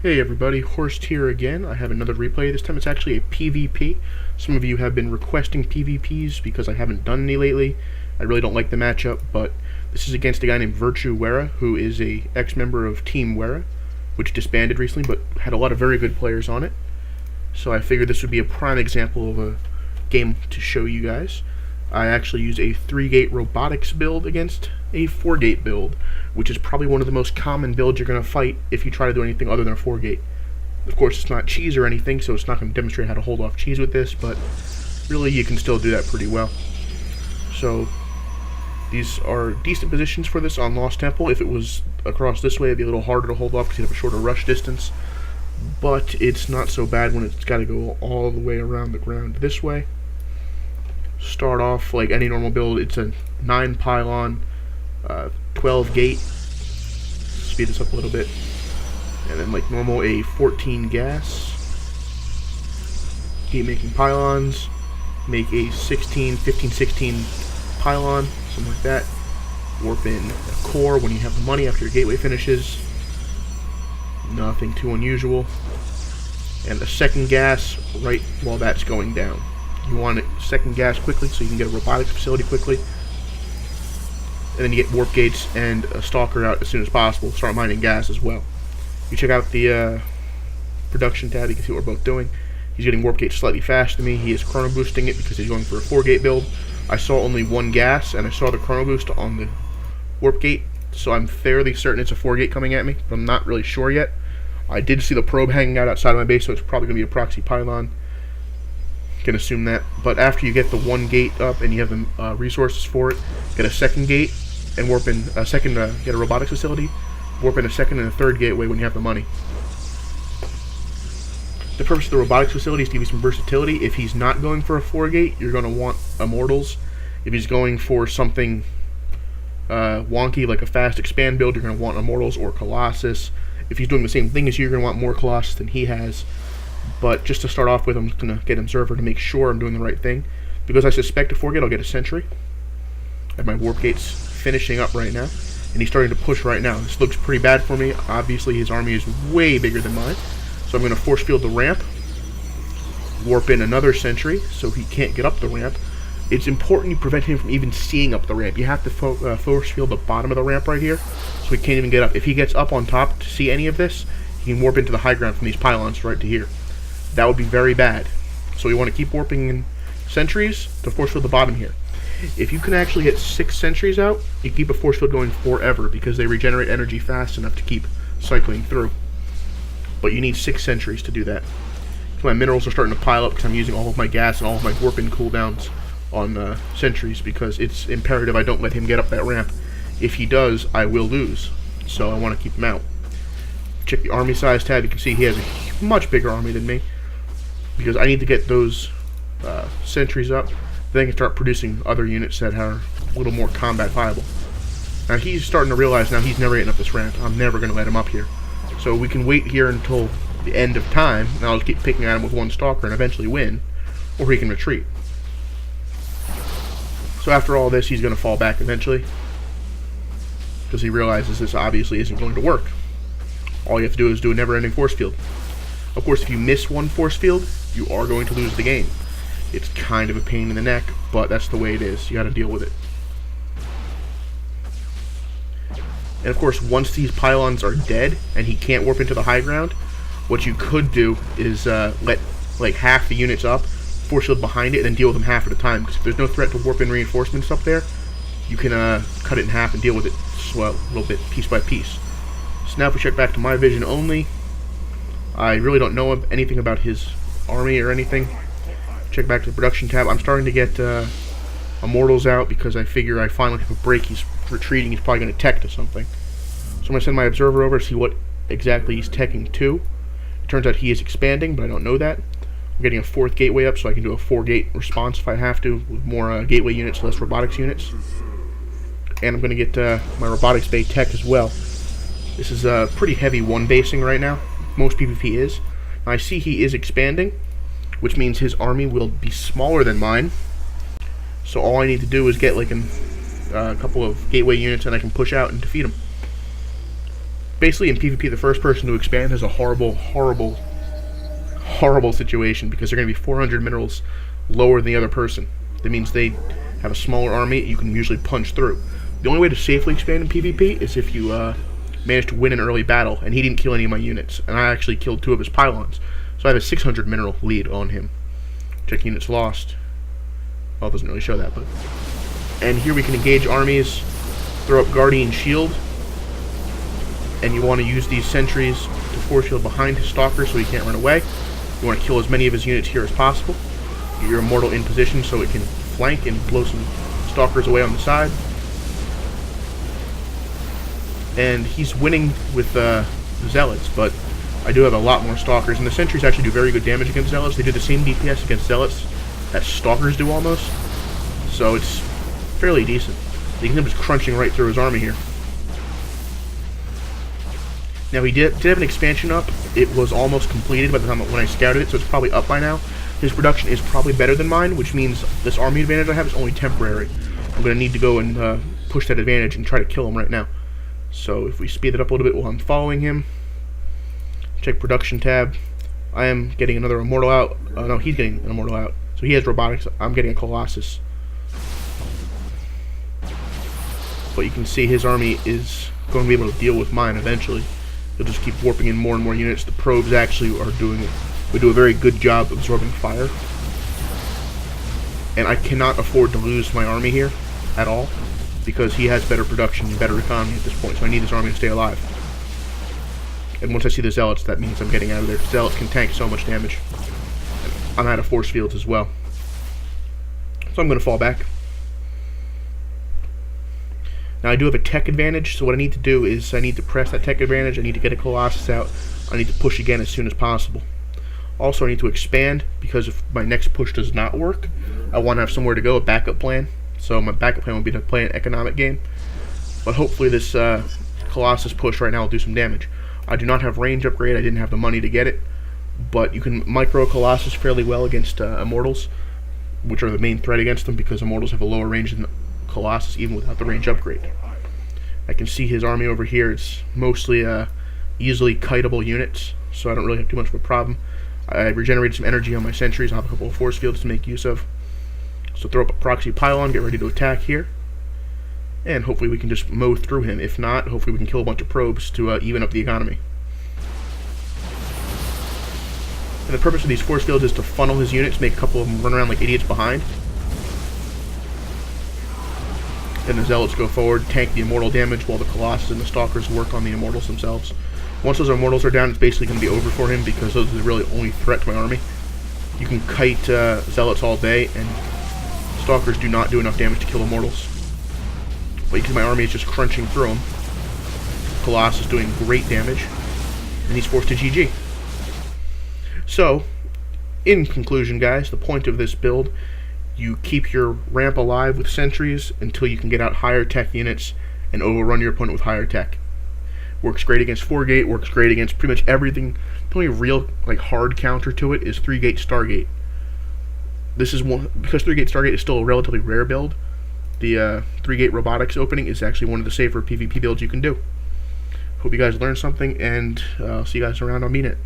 Hey everybody, Horst here again. I have another replay. This time it's actually a PvP. Some of you have been requesting PvPs because I haven't done any lately. I really don't like the matchup, but this is against a guy named Virtue Wera, who is a ex-member of Team Wera, which disbanded recently, but had a lot of very good players on it. So I figured this would be a prime example of a game to show you guys. I actually use a 3-gate robotics build against a 4-gate build, which is probably one of the most common builds you're going to fight if you try to do anything other than a 4-gate. Of course, it's not cheese or anything, so it's not going to demonstrate how to hold off cheese with this, but really you can still do that pretty well. So these are decent positions for this on Lost Temple. If it was across this way, it'd be a little harder to hold off because you'd have a shorter rush distance, but it's not so bad when it's got to go all the way around the ground this way. Start off like any normal build. It's a 9 pylon, 12 gate. Speed this up a little bit, and then like normal a 14 gas. Keep making pylons. Make a 16, 15, 16 pylon, something like that. Warp in a core when you have the money after your gateway finishes. Nothing too unusual. And a second gas right while that's going down. You want a second gas quickly so you can get a robotics facility quickly. And then you get warp gates and a stalker out as soon as possible. Start mining gas as well. You check out the production tab, you can see what we're both doing. He's getting warp gates slightly faster than me. He is chrono boosting it because he's going for a 4-gate build. I saw only one gas and I saw the chrono boost on the warp gate, so I'm fairly certain it's a 4-gate coming at me, but I'm not really sure yet. I did see the probe hanging out outside of my base, so it's probably going to be a proxy pylon. Can assume that. But after you get the 1 gate up and you have the resources for it, get a 2nd gate and warp in a second, get a robotics facility, warp in a 2nd and a 3rd gateway when you have the money. The purpose of the robotics facility is to give you some versatility. If he's not going for a 4-gate, you're going to want immortals. If he's going for something wonky like a fast expand build, you're going to want immortals or colossus. If he's doing the same thing as you, you're going to want more colossus than he has. But just to start off with, I'm just going to get observer to make sure I'm doing the right thing. Because I suspect a 4-gate, I'll get a sentry. I have my warp gates finishing up right now, and he's starting to push right now. This looks pretty bad for me. Obviously, his army is way bigger than mine. So I'm going to force field the ramp, warp in another sentry so he can't get up the ramp. It's important you prevent him from even seeing up the ramp. You have to force field the bottom of the ramp right here so he can't even get up. If he gets up on top to see any of this, he can warp into the high ground from these pylons right to here. That would be very bad. So you want to keep warping in sentries to force field the bottom here. If you can actually get 6 sentries out, you keep a force field going forever because they regenerate energy fast enough to keep cycling through. But you need 6 sentries to do that. So my minerals are starting to pile up because I'm using all of my gas and all of my warp-in cooldowns on sentries because it's imperative I don't let him get up that ramp. If he does, I will lose. So I want to keep him out. Check the army size tab. You can see he has a much bigger army than me because I need to get those sentries up. Then I can start producing other units that are a little more combat viable. Now he's starting to realize now he's never getting up this ramp. I'm never going to let him up here. So we can wait here until the end of time, and I'll just keep picking at him with 1 stalker and eventually win, or he can retreat. So after all this, he's going to fall back eventually, because he realizes this obviously isn't going to work. All you have to do is do a never-ending force field. Of course, if you miss 1 force field, you are going to lose the game. It's kind of a pain in the neck, but that's the way it is. You got to deal with it. And of course, once these pylons are dead and he can't warp into the high ground, what you could do is let like half the units up, force field behind it, and then deal with them half at a time. Because if there's no threat to warp in reinforcements up there, you can cut it in half and deal with it a little bit, piece by piece. So now if we check back to my vision only, I really don't know anything about his army or anything. Check back to the production tab. I'm starting to get immortals out because I figure I finally have a break. He's retreating. He's probably going to tech to something. So I'm going to send my observer over to see what exactly he's teching to. It turns out he is expanding, but I don't know that. I'm getting a 4th gateway up so I can do a 4-gate response if I have to, with more gateway units, less robotics units. And I'm going to get my robotics bay tech as well. This is a pretty heavy 1-basing right now. Most PvP is. Now I see he is expanding, which means his army will be smaller than mine. So all I need to do is get like a couple of gateway units and I can push out and defeat him. Basically, in PvP, the first person to expand has a horrible, horrible, horrible situation because they're going to be 400 minerals lower than the other person. That means they have a smaller army you can usually punch through. The only way to safely expand in PvP is if you manage to win an early battle, and he didn't kill any of my units, and I actually killed 2 of his pylons. So I have a 600 mineral lead on him. Check units lost. Well, it doesn't really show that, but... And here we can engage armies, throw up Guardian Shield, and you want to use these sentries to force field behind his stalker so he can't run away. You want to kill as many of his units here as possible. Get your immortal in position so it can flank and blow some stalkers away on the side. And he's winning with zealots, but I do have a lot more stalkers, and the sentries actually do very good damage against zealots. They do the same DPS against zealots that stalkers do almost, so it's fairly decent. You can see him just crunching right through his army here. Now he did have an expansion up. It was almost completed by the time when I scouted it, so it's probably up by now. His production is probably better than mine, which means this army advantage I have is only temporary. I'm going to need to go and push that advantage and try to kill him right now. So if we speed it up a little bit while I'm following him, check production tab. I am getting another immortal out. No, he's getting an immortal out. So he has robotics. I'm getting a Colossus. But you can see his army is going to be able to deal with mine eventually. He'll just keep warping in more and more units. The probes actually are doing it. We do a very good job absorbing fire. And I cannot afford to lose my army here at all, because he has better production and better economy at this point, so I need this army to stay alive. And once I see the zealots, that means I'm getting out of there. Zealots can tank so much damage. I'm out of force fields as well. So I'm going to fall back. Now I do have a tech advantage, so what I need to do is I need to press that tech advantage, I need to get a Colossus out, I need to push again as soon as possible. Also I need to expand, because if my next push does not work, I want to have somewhere to go, a backup plan. So my backup plan would be to play an economic game. But hopefully this Colossus push right now will do some damage. I do not have range upgrade, I didn't have the money to get it. But you can micro Colossus fairly well against Immortals, which are the main threat against them, because Immortals have a lower range than Colossus even without the range upgrade. I can see his army over here. It's mostly easily kiteable units, so I don't really have too much of a problem. I regenerated some energy on my sentries. I have a couple of force fields to make use of. So throw up a proxy pylon, get ready to attack here. And hopefully we can just mow through him. If not, hopefully we can kill a bunch of probes to even up the economy. And the purpose of these force fields is to funnel his units, make a couple of them run around like idiots behind. Then the zealots go forward, tank the immortal damage, while the Colossus and the stalkers work on the immortals themselves. Once those immortals are down, it's basically going to be over for him, because those are the really only threat to my army. You can kite zealots all day, and stalkers do not do enough damage to kill immortals. But you can see my army is just crunching through them. Colossus is doing great damage, and he's forced to GG. So, in conclusion, guys, the point of this build, you keep your ramp alive with sentries until you can get out higher tech units and overrun your opponent with higher tech. Works great against 4-gate, works great against pretty much everything. The only real hard counter to it is 3-gate Stargate. This is one, because 3-gate Stargate is still a relatively rare build. The 3-gate robotics opening is actually one of the safer PvP builds you can do. Hope you guys learned something, and I'll see you guys around on Meet It.